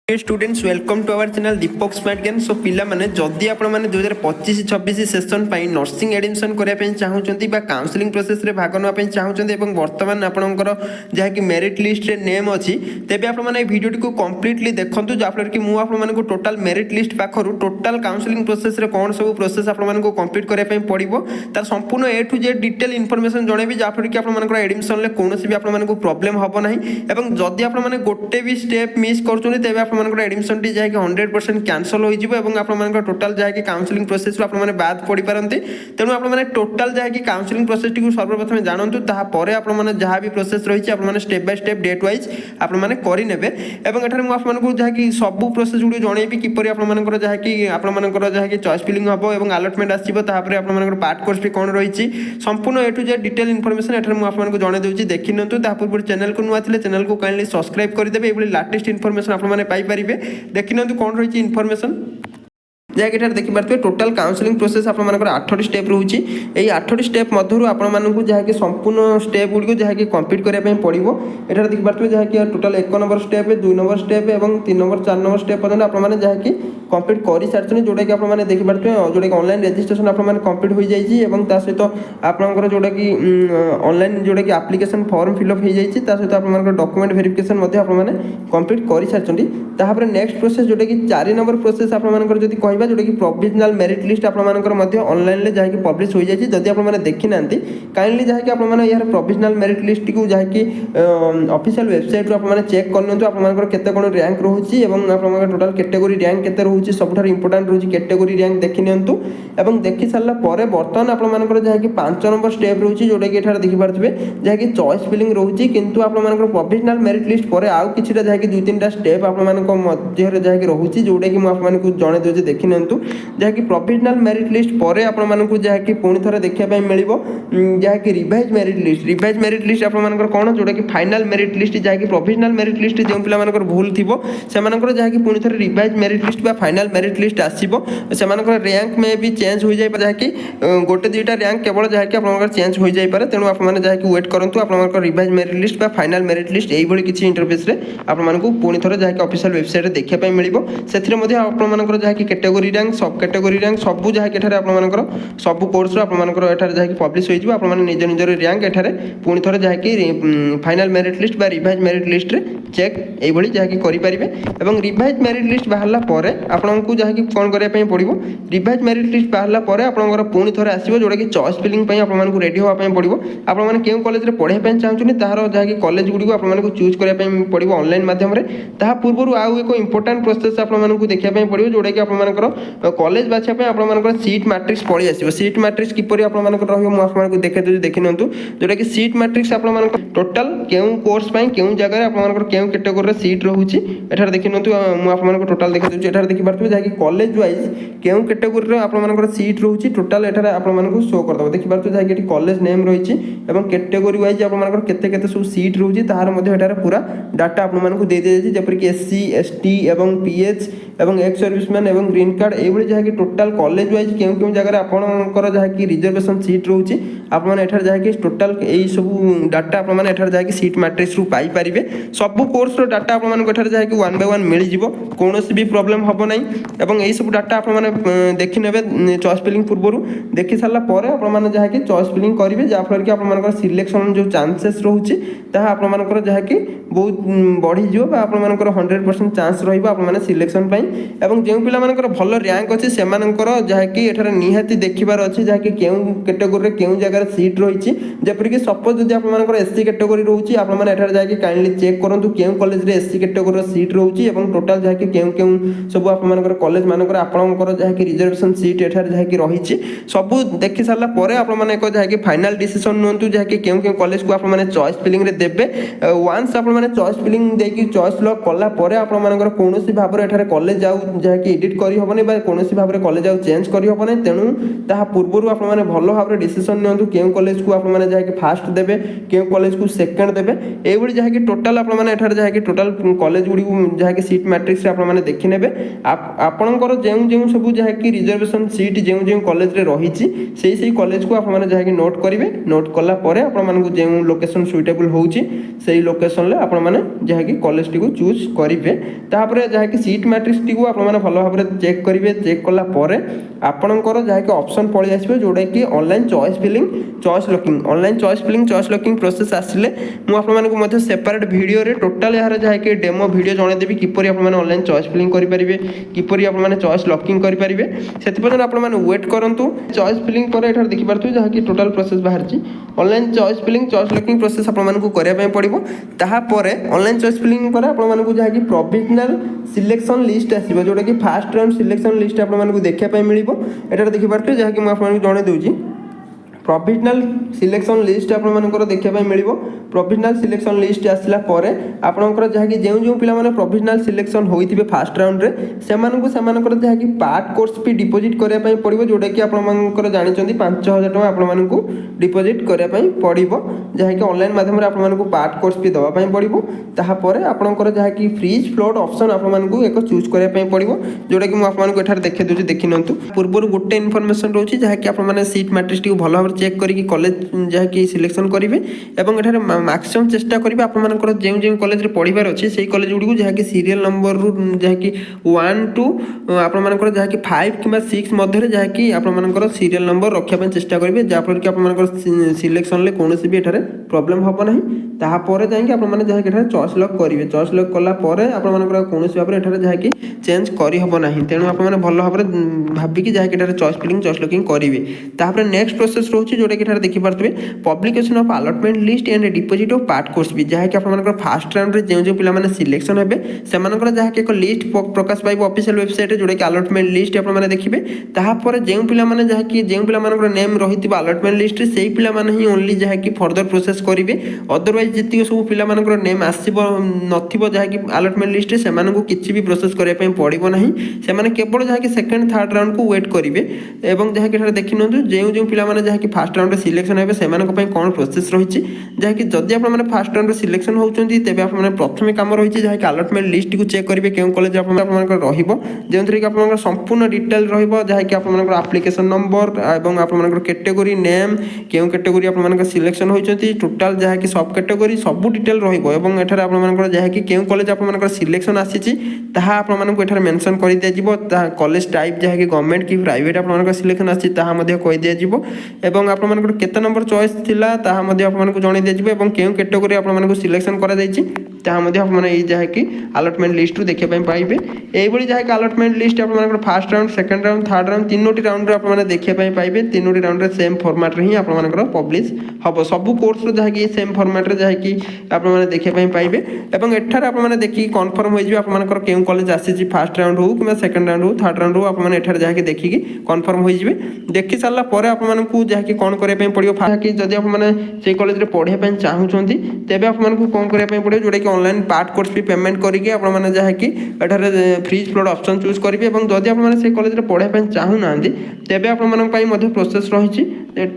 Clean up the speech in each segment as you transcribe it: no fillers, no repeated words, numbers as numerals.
Students welcome to our channel Deepak smart game. So पिला माने जदि आपण माने 2025-26 सेशन पई नर्सिंग एडमिशन करिया पई चाहुचंती बा काउंसलिंग प्रोसेस रे भाग नवा पई चाहुचंती एवं वर्तमान आपणकर जहा कि मेरिट लिस्ट रे नेम अछि तेबे आपण माने वीडियो को कंप्लीटली देखंतु जाफलर कि मु आपण माने को टोटल मेरिट लिस्ट पाखरु टोटल काउंसलिंग प्रोसेस रे कोन सब प्रोसेस आपण माने को कंप्लीट करिया पई पड़िबो तार संपूर्ण ए टू जेड डिटेल इन्फॉर्मेशन जणेबी जाफलर कि आपण मानकर एडमिशन ले कोनोसी भी आपण माने को प्रॉब्लम हबो नाही एवं जदि आपण माने गोटे भी स्टेप मिस करचुनी तेबे आपण मानकर एडमिशन टी जाय कि 100% कैंसल हो जिवो एवं आपण मानकर टोटल जाय कि काउंसलिंग प्रोसेस आपण माने बाद पड़ी पारंती तेनु आपण माने टोटल जाय कि काउंसलिंग प्रोसेस टी को सर्वप्रथम जानंतु ताहा परे आपण माने जहा भी प्रोसेस रहिछि आपण माने step by step date wise आपण माने करि नेबे एवं एठारे मु आपण मानकु जहा कि सब प्रोसेस गुडी जणेबी किपरि आपण मानकर जहा कि आपण मानकर जहा कि चॉइस फिलिंग हबो एवं अलॉटमेंट आसीबो ताहा परे आपण मानकर पार्ट कोर्स भी कोन रहिछि संपूर्ण ए टू जेड डिटेल इन्फॉर्मेशन एठारे मु आपण मानकु जणे देउछि देखिनंतु ताहा पूर्व चैनल को नुआ थिले चैनल को काइंडली सब्सक्राइब करि देबे एबली लेटेस्ट इन्फॉर्मेशन आपण माने पाई परिबे देखिनंतु कोन रहिछि इन्फॉर्मेशन जहाँकि देखिपे टोटाल काउंसलिंग प्रोसेस आप 8टी स्टेप रोचे यही 8टी स्टेप मध्य आपको जहाँकि संपूर्ण स्टेप गुड़ी जहाँकि कम्प्लीट करने पड़ो ये देखिपे जहाँकि total 1 number step 2 number step और 3 नंबर 4 नंबर स्टेप पर्यटन आपने जहाँकि कम्प्लीट कर सारी जोटा कि आपने देखिपे जोटा कि ऑनलाइन रजिस्ट्रेशन आपने कम्प्लीट हो जाए सहित आपंकर जोटा कि ऑनलाइन जोटा कि एप्लिकेशन फॉर्म फिलअप हो जाए सहित आप डॉक्यूमेंट वेरिफिकेशन आपने कम्प्लीट कर सारी नेक्स्ट प्रोसेस जोटा कि 4 नंबर प्रोसेस आपंकर जब कह जोटा कि प्रोविजनल मेरिट लिस्ट आपंकर ऑनलाइन ले जाके पब्लिश हो जाए जदि आप देखी ना काइंडली जहाँकि आप यार प्रोविजनल मेरिट लिस्ट को जहाँकि ऑफिशियल वेबसाइट आपने चेक करनियंतु आपंकर केते कोन रैंक रोची एवं आपंकर टोटल कैटेगरी रैंक केते रोची सबठार इंपोर्टेंट रोची कैटेगरी रैंक देखि नियंतु एवं देखि सारला परे वर्तमान आपंकर जहाँकि 5 नंबर स्टेप रोची जोटा कि एठार देखि पारथिबे जहाँकि चॉइस फिलिंग रोची किंतु आपंकर प्रोविजनल मेरिट लिस्ट परे आउ किछिटा जहाँकि 2-3टा स्टेप आपंकर मध्य रे जहाँकि रोची जोटा कि मु आपको जणे देउछि देखि नियंतु जहाँकि प्रोविजनल मेरिट लिस्ट पर आपको जहाँकि पुणी थे देखा मिल जहाँकि रिवाइज मेरिट लिस्ट आप कौन जोटा कि फाइनाल मेरिट लिस्ट जहाँकि प्रोविजनल मेरिट लिस्ट जो पिलाମାନଙ୍କର भूल थी से जहाँकि पुणी थे रिवाइज मेरिट लिस्ट बा फाइनाल मेरिट लिस्ट आसो से रैंक में भी चेंज हो जाए जहाँकि गोटे 2टा रैंक केवल जहाँकि आप चेंज हो जाए तेणु आपने जहाँकि वेट करूँ आप रिवाइज मेरिट लिस्ट बा फाइनाल मेरिट लिस्ट यही किसी इंटरफेस आपको पुणी थे जहाँकि ऑफिशियल वेबसाइट देखा मिल से आपंकर जहाँकि कैटेगरी रैंक सब कैटेगरी रैंक सब जहाँकि आपंकर सब कोर्स आपंकर जहाँकि पब्लिश हो आप निज निजर रैंक एठारे पुणी थे जहाँकि फाइनाल मेरिट लिस्ट बा रिवाइज मेरिट लिस्ट रे चेक यही जहाँकि करेंगे और रिवाइज मेरिट लिस्ट बाहर पर आपको जहाँकि कौन करने पड़ो रिवाइज मेरिट लिस्ट बाहर पर आपंकर पुणी थे आसो जोटा कि चॉइस फिलिंग आपको रेडी होगापी पड़ो आपने क्यों कॉलेज में पढ़ाई चाहते तार जहाँकि कॉलेज गुड़ी आपको चूज करने पड़ो ऑनलाइन मध्यम पूर्व आउ एक इंपोर्टेंट प्रोसेस आपको देखा पड़ो जोटा कि आपंकर कॉलेज बाछा आपंकर सीट मैट्रिक्स पड़ी आसो सीट मैट्रिक्स किपर आपको देखे देखी नि जोटा कि सीट मैट्रिक्स आप टोटाल क्यों कोर्स क्यों जगह आपंकर क्यों कैटेगोरी सीट रोचे एठार देखी नि मुझे टोटाल देखी दूसरी एठार देखी पार्थे जहाँकि कॉलेज वाइज क्यों कैटेगोरी आपंकर सीट रोचे टोटाल एठार आपको शो करदेव देखी पार्थे जहाँकि कॉलेज नेम रही और कैटेगोरी वाइज आपंकर केते सब सीट रोचे तार पूरा डाटा आपको दे दी जपरिक SC ST एवं PH एवं एक्स सर्विसमैन एवं ग्रीन कार्ड ये जहाँकि टोटाल कॉलेज वाइज क्यों क्यों जगह आपंकर जहाँकि रिजर्वेशन सीट रोचे आपठार जहाँकि टोटाल यही सब डाटा आपठार जहाँकि सीट मैट्रिक्स पाई पारे सब कोर्स डाटा आपठार जहाँकि 1 बाय 1 मिल जाव कौन भी प्रोब्लेम हम ना और यही सब डाटा आपने देखी ने चॉइस फिलिंग पूर्व देखी सारापर आपने जहाँकि चॉइस फिलिंग करेंगे जहाँफल कि आप सिलेक्शन जो चांसेस रोचे आपंकर जहाँकि बहुत बढ़ीज आपंकर 100% चांस रहा सिलेक्शन एवं जो पिलाମାନଙ୍କର भल रैंक अच्छे से जहाँकि एठार निहाती देखिबार अच्छे जहाँकि क्यों कैटेगोरी क्यों जगह सीट रही जपरिक सपोज जब आप SC कैटेगोरी रोचे आपने जहाँकि काइंडली चेक करूँ क्यों कॉलेज रे SC कैटेगोरी सीट रोचे और टोटाल जहाँकि क्यों क्यों सब आप कॉलेज मानकर आपंकर जहाँकि रिजर्वेशन सीट एठार जहाँकि रही सब देखी सारापर आपने एक जहाँकि फाइनाल डिसीजन नियंतु जहाँकि क्यों क्यों कॉलेज को आपने चॉइस फिलिंग रे देबे वंस आपने चॉइस फिलिंग देकी चॉइस लॉक कला परे आपंकर कौन भाव एठार कॉलेज जाऊ जहाँकि एडिट करहबनी कौन भाव में कॉलेज आउ चेंज करहबनी तेणु ता पूर्व आपने भल भाव में डिसीजन नियंतु क्यों कॉलेज को आपने जहाँकि फास्ट देवे क्यों कॉलेज को सेकेंड देवे यही जहाँकि टोटाल आपने जहाँकि टोटाल कॉलेज गुड़ी जहाँकि सीट मैट्रिक्स आपने देखी ने ଆପଣଙ୍କର ଯେଉଁ ସବୁ ଯାହାକି ରିଜର୍ଭେସନ୍ ସିଟ୍ ଯେଉଁ କଲେଜରେ ରହିଛି ସେଇ କଲେଜକୁ ଆପଣମାନେ ଯାହାକି ନୋଟ୍ କରିବେ। ନୋଟ୍ କଲା ପରେ ଆପଣମାନଙ୍କୁ ଯେଉଁ ଲୋକେସନ୍ ସୁଇଟେବୁଲ୍ ହେଉଛି ସେଇ ଲୋକେସନ୍ରେ ଆପଣମାନେ ଯାହାକି କଲେଜଟିକୁ ଚୁଜ୍ କରିବେ। ତାପରେ ଯାହାକି ସିଟ୍ ମ୍ୟାଟ୍ରିକ୍ସଟିକୁ ଆପଣମାନେ ଭଲ ଭାବରେ ଚେକ୍ କରିବେ। ଚେକ୍ କଲା ପରେ ଆପଣଙ୍କର ଯାହାକି ଅପସନ୍ ପଳେଇ ଆସିବ ଯେଉଁଟାକି online choice filling choice locking. Online choice filling choice locking process ଆସିଲେ ମୁଁ ଆପଣମାନଙ୍କୁ ମଧ୍ୟ ସେପାରେଟ୍ ଭିଡ଼ିଓରେ ଟୋଟାଲ୍ ଏହାର ଯାହାକି ଡେମୋ ଭିଡ଼ିଓ ଜଣାଇଦେବି କିପରି ଆପଣମାନେ ଅନଲାଇନ୍ ଚଏସ୍ ଫିଲିଂ କରିପାରିବେ, କିପରି ଆପଣମାନେ ଚଏସ୍ ଲକିଂ କରିପାରିବେ। ସେଥିପର୍ଯ୍ୟନ୍ତ ଆପଣମାନେ ୱେଟ୍ କରନ୍ତୁ। ଚଏସ୍ ଫିଲିଂ ପରେ ଏଠାରେ ଦେଖିପାରୁଥିବେ ଯାହାକି ଟୋଟାଲ୍ ପ୍ରୋସେସ୍ ବାହାରିଛି। Online choice filling choice locking process ଆପଣମାନଙ୍କୁ କରିବା ପାଇଁ ପଡ଼ିବ। ତାପରେ ଅନଲାଇନ୍ ଚଏସ୍ ଫିଲିଂ ପରେ ଆପଣମାନଙ୍କୁ ଯାହାକି ପ୍ରୋଭିଜନାଲ୍ ସିଲେକ୍ସନ୍ ଲିଷ୍ଟ ଆସିବ ଯେଉଁଟାକି ଫାର୍ଷ୍ଟ ରାଉଣ୍ଡ ସିଲେକ୍ସନ୍ ଲିଷ୍ଟ ଆପଣମାନଙ୍କୁ ଦେଖିବା ପାଇଁ ମିଳିବ। ଏଠାରେ ଦେଖିପାରୁଥିବେ ଯାହାକି ମୁଁ ଆପଣଙ୍କୁ ଜଣାଇ ଦେଉଛି। ପ୍ରୋଭିଜନାଲ୍ ସିଲେକ୍ସନ୍ ଲିଷ୍ଟ ଆପଣମାନଙ୍କର ଦେଖିବା ପାଇଁ ମିଳିବ। ପ୍ରୋଭିଜନାଲ୍ ସିଲେକ୍ସନ୍ ଲିଷ୍ଟ ଆସିଲା ପରେ ଆପଣଙ୍କର ଯାହାକି ଯେଉଁ ପିଲାମାନେ ପ୍ରୋଭିଜନାଲ୍ ସିଲେକ୍ସନ୍ ହୋଇଥିବେ ଫାର୍ଷ୍ଟ ରାଉଣ୍ଡରେ ସେମାନଙ୍କର ଯାହାକି ପାର୍ଟ କୋର୍ସ ଫି ଡିପୋଜିଟ୍ କରିବା ପାଇଁ ପଡ଼ିବ ଯେଉଁଟାକି ଆପଣମାନଙ୍କର ଜାଣିଛନ୍ତି 5,000 ଟଙ୍କା ଆପଣମାନଙ୍କୁ ଡିପୋଜିଟ୍ କରିବା ପାଇଁ ପଡ଼ିବ। ଯାହାକି ଅନଲାଇନ୍ ମାଧ୍ୟମରେ ଆପଣମାନଙ୍କୁ ପାର୍ଟ କୋର୍ସ ଫି ଦେବା ପାଇଁ ପଡ଼ିବ। ତାପରେ ଆପଣଙ୍କର ଯାହାକି ଫ୍ରିଜ୍ ଫ୍ଲୋଟ୍ ଅପସନ୍ ଆପଣମାନଙ୍କୁ ଏକ ଚୁଜ୍ କରିବା ପାଇଁ ପଡ଼ିବ ଯେଉଁଟାକି ମୁଁ ଆପଣମାନଙ୍କୁ ଏଠାରେ ଦେଖାଇ ଦେଉଛି ଦେଖିନିଅନ୍ତୁ। ପୂର୍ବରୁ ଗୋଟେ ଇନଫର୍ମେସନ୍ ରହୁଛି ଯାହାକି ଆପଣମାନେ ସିଟ୍ ମ୍ୟାଟ୍ରିକ୍ସଟିକୁ ଭଲ ଭାବରେ ଚେକ୍ କରିକି କଲେଜ ଯାହାକି ସିଲେକ୍ସନ୍ କରିବେ ଏବଂ ଏଠାରେ ମ୍ୟାକ୍ସିମମ୍ ଚେଷ୍ଟା କରିବେ ଆପଣମାନଙ୍କର ଯେଉଁ କଲେଜରେ ପଢ଼ିବାର ଅଛି ସେଇ କଲେଜ ଗୁଡ଼ିକୁ ଯାହାକି ସିରିଏଲ୍ ନମ୍ବରରୁ ଯାହାକି 1 to ଆପଣମାନଙ୍କର ଯାହାକି 5 କିମ୍ବା 6 ମଧ୍ୟରେ ଯାହାକି ଆପଣମାନଙ୍କର ସିରିଏଲ୍ ନମ୍ବର ରଖିବା ପାଇଁ ଚେଷ୍ଟା କରିବେ ଯାହାଫଳରେ କି ଆପଣମାନଙ୍କର ସିଲେକ୍ସନ୍ରେ କୌଣସି ବି ଏଠାରେ ପ୍ରୋବ୍ଲେମ୍ ହେବ ନାହିଁ। ତାପରେ ଯାଇକି ଆପଣମାନେ ଯାହାକି ଏଠାରେ ଚଏସ୍ ଲକ୍ କରିବେ। ଚଏସ୍ ଲକ୍ କଲା ପରେ ଆପଣମାନଙ୍କର କୌଣସି ଭାବରେ ଏଠାରେ ଯାହାକି ଚେଞ୍ଜ କରିହେବ ନାହିଁ। ତେଣୁ ଆପଣମାନେ ଭଲ ଭାବରେ ଭାବିକି ଯାହାକି ଏଠାରେ ଚଏସ୍ ଫିଲିଂ ଚଏସ୍ ଲକିଂ କରିବେ। ତାପରେ ନେକ୍ସଟ ପ୍ରୋସେସ୍ ରହୁଛି ଯେଉଁଟାକି ଏଠାରେ ଦେଖିପାରୁଥିବେ publication of allotment list and deposit of part course ବି ଯାହାକି ଆପଣମାନଙ୍କର ଫାର୍ଷ୍ଟ ରାଉଣ୍ଡରେ ଯେଉଁ ପିଲାମାନେ ସିଲେକ୍ସନ୍ ହେବେ ସେମାନଙ୍କର ଯାହାକି ଏକ ଲିଷ୍ଟ ପ୍ରକାଶ ପାଇବ ଅଫିସିଆଲ୍ ୱେବସାଇଟ୍ରେ ଯେଉଁଟାକି ଆଲଟମେଣ୍ଟ ଲିଷ୍ଟ ଆପଣମାନେ ଦେଖିବେ। ତାପରେ ଯେଉଁ ପିଲାମାନଙ୍କର ନେମ୍ ରହିଥିବ ଆଲଟମେଣ୍ଟ ଲିଷ୍ଟରେ ସେଇ ପିଲାମାନେ ହିଁ ଓନ୍ଲି ଯାହାକି ଫର୍ଦର ପ୍ରୋସେସ୍ କରିବେ। ଅଦରୱାଇଜ୍ ଯେତିକି ସବୁ ପିଲାମାନଙ୍କର ନେମ୍ ଆସିବ ନଥିବ ଯାହାକି ଆଲଟମେଣ୍ଟ ଲିଷ୍ଟରେ ସେମାନଙ୍କୁ କିଛି ବି ପ୍ରୋସେସ୍ କରିବା ପାଇଁ ପଡ଼ିବ ନାହିଁ। ସେମାନେ କେବଳ ଯାହାକି ସେକେଣ୍ଡ ଥାର୍ଡ଼ ରାଉଣ୍ଡକୁ ୱେଟ୍ କରିବେ। ଏବଂ ଯାହାକି ଏଠାରେ ଦେଖିନିଅନ୍ତୁ ଯେଉଁ ପିଲାମାନେ ଯାହାକି ଫାର୍ଷ୍ଟ ରାଉଣ୍ଡରେ ସିଲେକ୍ସନ୍ ହେବେ ସେମାନଙ୍କ ପାଇଁ କ'ଣ ପ୍ରୋସେସ୍ ରହିଛି। ଯାହାକି ଯଦି ଆପଣମାନେ ଫାର୍ଷ୍ଟ ରାଉଣ୍ଡରେ ସିଲେକ୍ସନ୍ ହେଉଛନ୍ତି ତେବେ ଆପଣମାନେ ପ୍ରଥମେ କାମ ରହିଛି ଯାହାକି ଆଲଟମେଣ୍ଟ ଲିଷ୍ଟଟିକୁ ଚେକ୍ କରିବେ କେଉଁ କଲେଜ ଆପଣମାନଙ୍କର ରହିବ ଯେଉଁଥିରେ କି ଆପଣଙ୍କର ସମ୍ପୂର୍ଣ୍ଣ ଡିଟେଲ୍ ରହିବ ଯାହାକି ଆପଣମାନଙ୍କର ଆପ୍ଲିକେସନ୍ ନମ୍ବର ଏବଂ ଆପଣମାନଙ୍କର କ୍ୟାଟେଗୋରୀ ନେମ୍ କେଉଁ କ୍ୟାଟେଗୋରୀ ଆପଣମାନଙ୍କର ସିଲେକ୍ସନ୍ ହୋଇଛନ୍ତି ଟୋଟାଲ୍ ଯାହାକି ସବ୍ କ୍ୟାଟେଗୋରୀ ସବୁ ଡିଟେଲ୍ ରହିବ। ଏବଂ ଏଠାରେ ଆପଣମାନଙ୍କର ଯାହାକି କେଉଁ କଲେଜ ଆପଣମାନଙ୍କର ସିଲେକ୍ସନ୍ ଆସିଛି ତାହା ଆପଣମାନଙ୍କୁ ଏଠାରେ ମେନସନ୍ କରିଦିଆଯିବ। ତାହା କଲେଜ ଟାଇପ୍ ଯାହାକି ଗଭର୍ଣ୍ଣମେଣ୍ଟ କି ପ୍ରାଇଭେଟ୍ ଆପଣଙ୍କର ସିଲେକ୍ସନ୍ ଆସିଛି ତାହା ମଧ୍ୟ କହିଦିଆଯିବ। ଏବଂ ଆପଣମାନଙ୍କର କେତେ ନମ୍ବର ଚଏସ୍ ଥିଲା ତାହା ମଧ୍ୟ ଆପଣମାନଙ୍କୁ ଜଣାଇ ଦିଆଯିବ ଏବଂ କେଉଁ କ୍ୟାଟେଗୋରୀ ଆପଣମାନଙ୍କୁ ସିଲେକ୍ସନ୍ କରାଯାଇଛି ତାହା ମଧ୍ୟ ଆପଣମାନେ ଏଇ ଯାହାକି ଆଲଟମେଣ୍ଟ ଲିଷ୍ଟରୁ ଦେଖିବା ପାଇଁ ପାଇବେ। এইଭଳି ଯାହାକି ଆଲଟମେଣ୍ଟ ଲିଷ୍ଟ ଆପଣମାନଙ୍କର first round second round third round ତିନୋଟି ରାଉଣ୍ଡରେ ଆପଣମାନେ ଦେଖିବା ପାଇଁ ପାଇବେ। ତିନୋଟି ରାଉଣ୍ଡରେ ସେମ୍ ଫର୍ମାଟ୍ରେ ହିଁ ଆପଣମାନଙ୍କର ପବ୍ଲିଶ ହେବ। ସବୁ କୋର୍ସର ଯାହାକି ସେମ୍ ଫର୍ମାଟ୍ରେ ଯାହାକି ଆପଣମାନେ ଦେଖିବା ପାଇଁ ପାଇବେ। ଏବଂ ଏଠାରେ ଆପଣମାନେ ଦେଖିକି କନଫର୍ମ ହୋଇଯିବେ ଆପଣମାନଙ୍କର କେଉଁ କଲେଜ ଆସିଛି ଫାର୍ଷ୍ଟ ରାଉଣ୍ଡ ହେଉ କିମ୍ବା ସେକେଣ୍ଡ ରାଉଣ୍ଡ ହେଉ ଥାର୍ଡ଼ ରାଉଣ୍ଡ ହେଉ ଆପଣମାନେ ଏଠାରେ ଯାହାକି ଦେଖିକି କନଫର୍ମ ହୋଇଯିବେ। ଦେଖି ସାରିଲା ପରେ ଆପଣମାନଙ୍କୁ ଯାହାକି କ'ଣ କରିବା ପାଇଁ ପଡ଼ିବ ଯାହାକି ଯଦି ଆପଣମାନେ ସେଇ କଲେଜରେ ପଢ଼ିବା ପାଇଁ ଚାହୁଁଛନ୍ତି ତେବେ ଆପଣମାନଙ୍କୁ କ'ଣ କରିବା ପାଇଁ ପଡ଼ିବ ଯେଉଁଟାକି online part course fee payment କରିକି ଆପଣମାନେ ଯାହାକି ଏଠାରେ ଫ୍ରିଜ୍ ଫ୍ଲୋଟ୍ ଅପସନ୍ ଚୁଜ୍ କରିବେ। ଏବଂ ଯଦି ଆପଣମାନେ ସେଇ କଲେଜରେ ପଢ଼ିବା ପାଇଁ ଚାହୁଁନାହାନ୍ତି ତେବେ ଆପଣମାନଙ୍କ ପାଇଁ ମଧ୍ୟ ପ୍ରୋସେସ୍ ରହିଛି।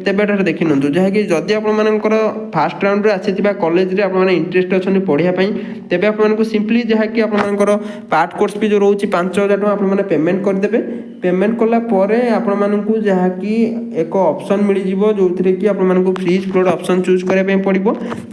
ତେବେ ଏଠାରେ ଦେଖିନିଅନ୍ତୁ ଯାହାକି ଯଦି ଆପଣମାନଙ୍କର ଫାର୍ଷ୍ଟ ରାଉଣ୍ଡରେ ଆସିଥିବା କଲେଜରେ ଆପଣମାନେ ଇଣ୍ଟରେଷ୍ଟ ଅଛନ୍ତି ପଢ଼ିବା ପାଇଁ ତେବେ ଆପଣମାନଙ୍କୁ ସିମ୍ପଲି ଯାହାକି ଆପଣମାନଙ୍କର ପାର୍ଟ କୋର୍ସ ଫି ଯେଉଁ ରହୁଛି 5,000 ଟଙ୍କା ଆପଣମାନେ ପେମେଣ୍ଟ କରିଦେବେ। ପେମେଣ୍ଟ କଲା ପରେ ଆପଣମାନଙ୍କୁ ଯାହାକି ଏକ ଅପସନ୍ ମିଳିଯିବ ଯେଉଁଥିରେ କି ଆପଣମାନଙ୍କୁ ଫ୍ରିଜ୍ ଫ୍ଲୋଟ୍ ଅପସନ୍ ଚୁଜ୍ କରିବା ପାଇଁ ପଡ଼ିବ।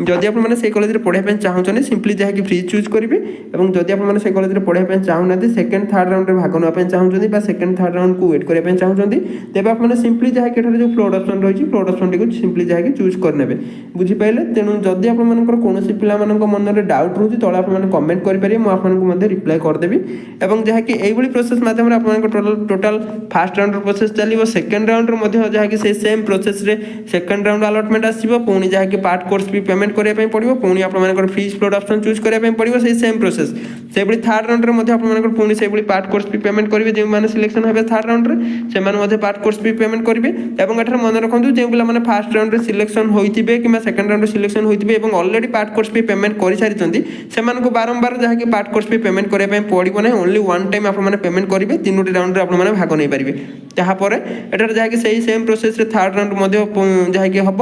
ଯଦି ଆପଣମାନେ ସେଇ କଲେଜରେ ପଢ଼ିବା ପାଇଁ ଚାହୁଁଛନ୍ତି ସିମ୍ପଲି ଯାହାକି ଫ୍ରିଜ୍ ଚୁଜ୍ କରିବେ। ଏବଂ ଯଦି ଆପଣମାନେ ସେଇ କଲେଜରେ ପଢ଼ିବା ପାଇଁ ଚାହୁଁନାହାନ୍ତି ସେକେଣ୍ଡ ଥାର୍ଡ଼ ରାଉଣ୍ଡରେ ଭାଗ ନେବା ପାଇଁ ଚାହୁଁଛନ୍ତି ବା ସେକେଣ୍ଡ ଥାର୍ଡ଼ ରାଉଣ୍ଡକୁ ୱେଟ୍ କରିବା ପାଇଁ ଚାହୁଁଛନ୍ତି ତେବେ ଆପଣମାନେ ସିମ୍ପଲି ଯାହାକି ଏଠାରେ ଯେଉଁ ଫ୍ଲୋଟ୍ ଅପସନ୍ ରହିଛି ଫ୍ଲୋଟ୍ ଅପସନ୍ଟିକୁ ସିମ୍ପଲି ଯାହାକି ଚୁଜ୍ କରିନେବେ। ବୁଝିପାରିଲେ? ତେଣୁ ଯଦି ଆପଣମାନଙ୍କର କୌଣସି ପିଲାମାନଙ୍କ ମନରେ ଡାଉଟ୍ ରହୁଛି ତଳେ ଆପଣମାନେ କମେଣ୍ଟ କରିପାରିବେ ମୁଁ ଆପଣଙ୍କୁ ମଧ୍ୟ ରିପ୍ଲାଏ କରିଦେବି। ଏବଂ ଯାହାକି এইଭଳି ପ୍ରୋସେସ୍ ମାଧ୍ୟମରେ ଆପଣଙ୍କ ଟୋଟାଲ୍ ଫାର୍ଷ୍ଟ ରାଉଣ୍ଡର ପ୍ରୋସେସ୍ ଚାଲିବ। ସେକେଣ୍ଡ ରାଉଣ୍ଡରେ ମଧ୍ୟ ଯାହାକି ସେ ସେମ୍ ପ୍ରୋସେସ୍ରେ ସେକେଣ୍ଡ ରାଉଣ୍ଡ ଆଲଟମେଣ୍ଟ ଆସିବ ପୁଣି ଯାହାକି ପାର୍ଟ କୋର୍ସ ଫି ପେମେଣ୍ଟ କରିବା ପାଇଁ ପଡ଼ିବ ପୁଣି ଆପଣମାନଙ୍କର ଫ୍ରିଜ୍ ଫ୍ଲୋଟ୍ ଅପସନ୍ ଚୁଜ୍ କରିବା ପାଇଁ ପଡ଼ିବ ସେଇ ସେମ୍ ପ୍ରୋସେସ୍। ସେହିଭଳି ଥାର୍ଡ଼ ରାଉଣ୍ଡରେ ମଧ୍ୟ ଆପଣମାନଙ୍କର ପୁଣି ସେହିଭଳି ପାର୍ଟ କୋର୍ସ ଫି ପେମେଣ୍ଟ କରିବେ ଯେଉଁମାନେ ସିଲେକ୍ସନ୍ ହେବେ ଥାର୍ଡ଼ ରାଉଣ୍ଡରେ ସେମାନେ ମଧ୍ୟ ପାର୍ଟ କୋର୍ସ ଫି ପେମେଣ୍ଟ କରିବେ। ଏବଂ ଏଠାରେ ମନେ ରଖନ୍ତୁ ଯେଉଁ ପିଲାମାନେ ଫାର୍ଷ୍ଟ ରାଉଣ୍ଡରେ ସିଲେକ୍ସନ୍ ହୋଇଥିବେ କିମ୍ବା ସେକେଣ୍ଡ ରାଉଣ୍ଡରେ ସିଲେକ୍ସନ୍ ହୋଇଥିବେ ଏବଂ already part course fee payment କରିସାରିଛନ୍ତି ସେମାନଙ୍କୁ ବାରମ୍ବାର ଯାହାକି ପାର୍ଟ କୋର୍ସ ଫି ପେମେଣ୍ଟ କରିବା ପାଇଁ ପଡ଼ିବ ନାହିଁ। ଓନ୍ଲି ୱାନ୍ ଟାଇମ୍ ଆପଣମାନେ ପେମେଣ୍ଟ କରିବେ ତିନୋଟି ରାଉଣ୍ଡରେ ଆପଣମାନେ ଭାଗ ନେଇପାରିବେ। ତାପରେ ଏଠାରେ ଯାହାକି ସେଇ ସେମ୍ ପ୍ରୋସେସ୍ରେ ଥାର୍ଡ଼ ରାଉଣ୍ଡ ମଧ୍ୟ ଯାହାକି ହେବ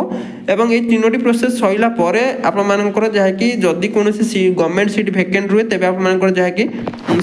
ଏବଂ এই ତିନୋଟି ପ୍ରୋସେସ୍ ସରିଲା ପରେ ଆପଣମାନଙ୍କର ଯାହାକି ଯଦି କୌଣସି ଗଭର୍ଣ୍ଣମେଣ୍ଟ ସିଟ୍ ଭେକେଣ୍ଟ ରୁହେ ତେବେ ଆପଣମାନଙ୍କର ଯାହାକି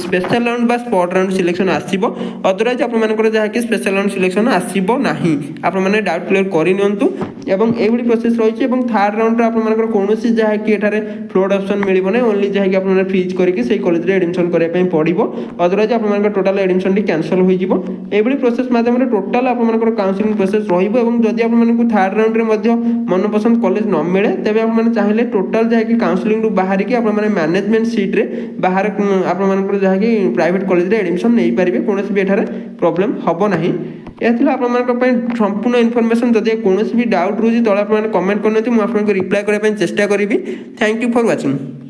ସ୍ପେଶାଲ ରାଉଣ୍ଡ ବା ସ୍ପଟ୍ ରାଉଣ୍ଡ ସିଲେକ୍ସନ୍ ଆସିବ ଅଦରୱାଇଜ୍ ଆପଣମାନଙ୍କର ଯାହାକି ସ୍ପେଶାଲ ରାଉଣ୍ଡ ସିଲେକ୍ସନ୍ ଆସିବ ନାହିଁ ଆପଣମାନେ ଡାଉଟ୍ କ୍ଲିୟର କରିନିଅନ୍ତୁ ଏବଂ ଏଇଭଳି ପ୍ରୋସେସ୍ ରହିଛି ଏବଂ ଥାର୍ଡ଼ ରାଉଣ୍ଡରେ ଆପଣମାନଙ୍କର କୌଣସି ଯାହାକି ଏଠାରେ ଫ୍ଲୋଟ୍ ଅପସନ୍ ମିଳିବ ନାହିଁ ଓନ୍ଲି ଯାହାକି ଆପଣମାନେ ଫ୍ରିଜ୍ କରିକି ସେଇ କଲେଜରେ ଆଡ଼ମିସନ୍ କରିବା ପାଇଁ ପଡ଼ିବ ଅଦରୱାଇଜ୍ ଆପଣମାନଙ୍କର ଟୋଟାଲ୍ ଆଡ଼ମିସନ୍ଟି କ୍ୟାନସଲ୍ ହୋଇଯିବ ଏଇଭଳି ପ୍ରୋସେସ୍ ମାଧ୍ୟମରେ ଟୋଟାଲ୍ ଆପଣମାନଙ୍କର କାଉନସିଲିଂ ପ୍ରୋସେସ୍ ରହିବ ଏବଂ ଯଦି ଆପଣମାନଙ୍କୁ ଥାର୍ଡ଼ ରାଉଣ୍ଡରେ ମଧ୍ୟ ମନପସନ୍ଦ କଲେଜ ନ ମିଳେ ତେବେ ଆପଣମାନେ ଚାହିଁଲେ ଟୋଟାଲ୍ ଯାହାକି କାଉନସିଲିଂରୁ ବାହାରିକି ଆପଣମାନେ ମ୍ୟାନେଜମେଣ୍ଟ ସିଟ୍ରେ ବାହାରେ ଆପଣମାନଙ୍କର ଯାହାକି ପ୍ରାଇଭେଟ୍ କଲେଜରେ ଆଡ଼ମିସନ୍ ନେଇପାରିବେ କୌଣସି ବି ଏଠାରେ ପ୍ରୋବ୍ଲେମ୍ ହେବ ନାହିଁ ଏହା ଥିଲା ଆପଣମାନଙ୍କ ପାଇଁ ସମ୍ପୂର୍ଣ୍ଣ ଇନଫର୍ମେସନ୍ ଯଦି କୌଣସି ବି ଡାଉଟ୍ ରହୁଛି ତଳେ ଆପଣମାନେ କମେଣ୍ଟ କରିନିଅନ୍ତୁ ମୁଁ ଆପଣଙ୍କୁ ରିପ୍ଲାଏ କରିବା ପାଇଁ ଚେଷ୍ଟା କରିବି ଥ୍ୟାଙ୍କ ୟୁ ଫର୍ ୱାଚିଂ।